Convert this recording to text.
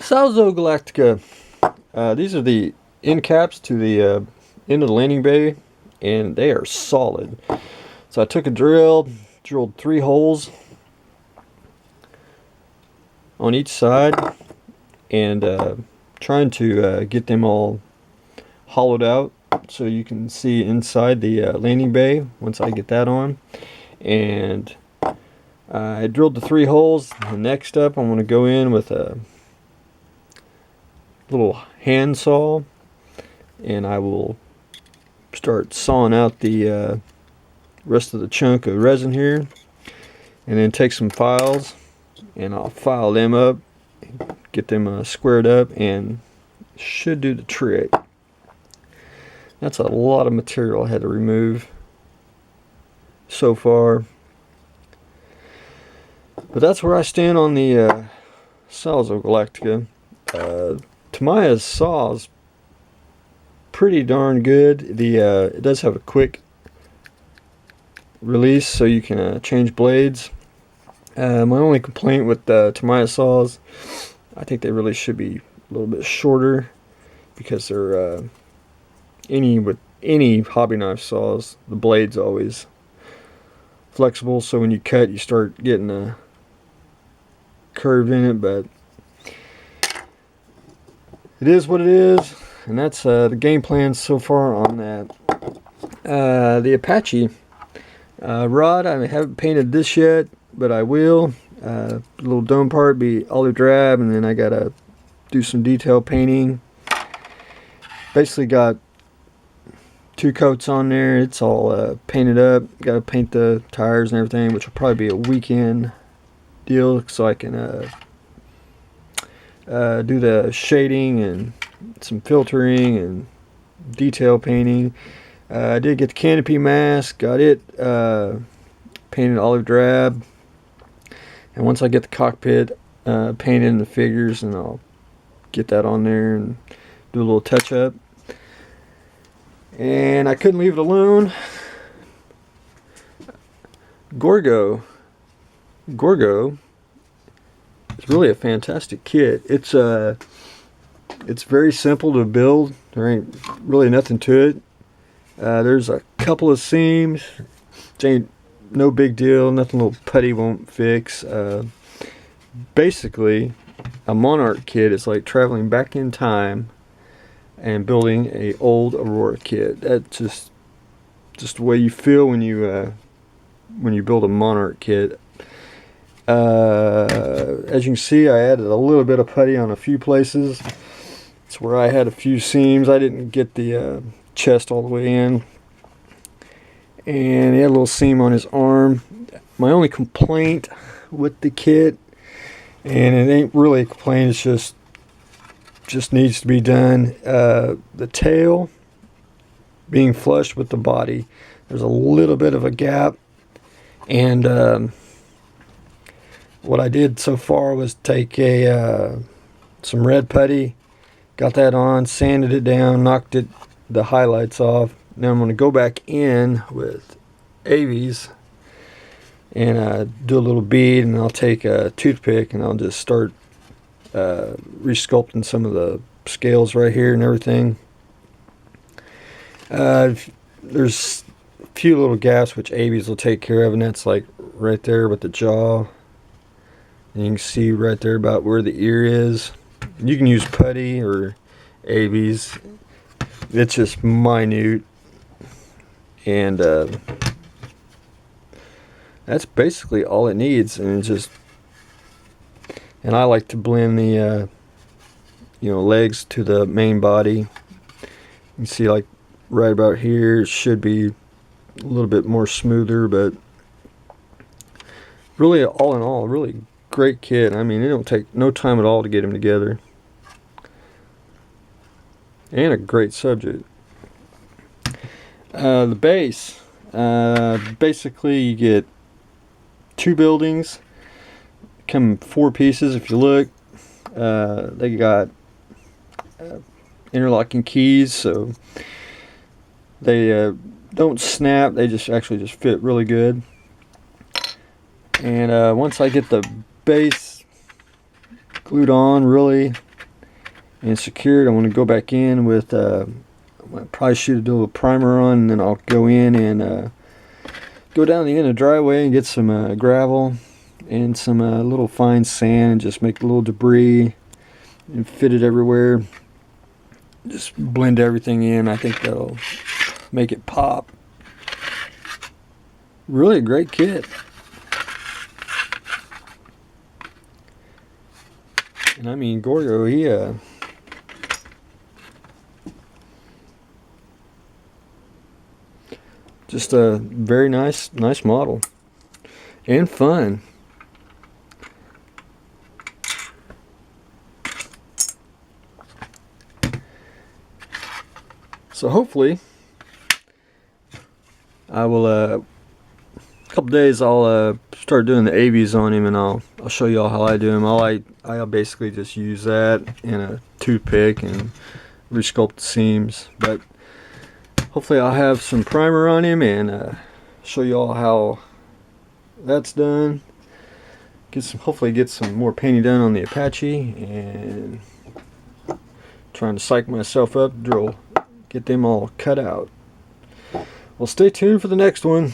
Salzo Galactica. These are the end caps to the end of the landing bay, and they are solid. So I took a drilled 3 holes on each side, and trying to get them all hollowed out so you can see inside the landing bay once I get that on. And I drilled the 3 holes. And next up, I'm going to go in with a little hand saw, and I will start sawing out the rest of the chunk of resin here, and then take some files and I'll file them up, get them squared up, and should do the trick. That's a lot of material I had to remove so far, but that's where I stand on the Salzo Galactica. Tamiya's saw is pretty darn good. It does have a quick release, so you can change blades. My only complaint with Tamiya saws, I think they really should be a little bit shorter, because they're with any hobby knife saws, the blade's always flexible, so when you cut, you start getting a curve in it. But it is what it is, and that's the game plan so far on that. The Apache rod, I haven't painted this yet, but I will. The little dome part be olive drab, and then I gotta do some detail painting. Basically got 2 coats on there. It's all painted up. Gotta paint the tires and everything, which will probably be a weekend deal, so I can do the shading and some filtering and detail painting. I did get the canopy mask, got it painted olive drab, and once I get the cockpit painted in the figures, and I'll get that on there and do a little touch up. And I couldn't leave it alone. Gorgo is really a fantastic kit. It's very simple to build. There ain't really nothing to it. There's a couple of seams. It ain't no big deal. Nothing little putty won't fix. Basically, a Monarch kit is like traveling back in time and building a old Aurora kit. That's just the way you feel when you build a Monarch kit. As you can see, I added a little bit of putty on a few places. It's where I had a few seams. I didn't get the chest all the way in, and he had a little seam on his arm. My only complaint with the kit, and it ain't really a complaint, it's just needs to be done, the tail being flush with the body. There's a little bit of a gap, and what I did so far was take some red putty, got that on, sanded it down, knocked the highlights off. Now I'm going to go back in with Avies and do a little bead, and I'll take a toothpick and I'll just start resculpting some of the scales right here and everything. There's a few little gaps which Avies will take care of, and that's like right there with the jaw. And you can see right there about where the ear is. You can use putty or Avies. It's just minute, and that's basically all it needs. And I like to blend the legs to the main body. You can see, like right about here, it should be a little bit more smoother, but really, all in all, really great kit. I mean, it don't take no time at all to get them together, and a great subject. The base, basically you get 2 buildings, come in 4 pieces. If you look, they got interlocking keys, so they don't snap. They actually just fit really good. And once I get the base glued on, really and secured. I want to go back in with I'll probably shoot a little primer on, and then I'll go in and go down the end of the driveway and get some gravel and some little fine sand, and just make a little debris and fit it everywhere. Just blend everything in. I think that'll make it pop. Really a great kit. And I mean, Gorgo, he just a very nice model and fun. So hopefully I will a couple days I'll start doing the AVs on him, and I'll show you all how I do them. I'll basically just use that in a toothpick and resculpt the seams, but hopefully I'll have some primer on him and show you all how that's done. Hopefully get some more painting done on the Apache, and trying to psych myself up, get them all cut out. Well, stay tuned for the next one.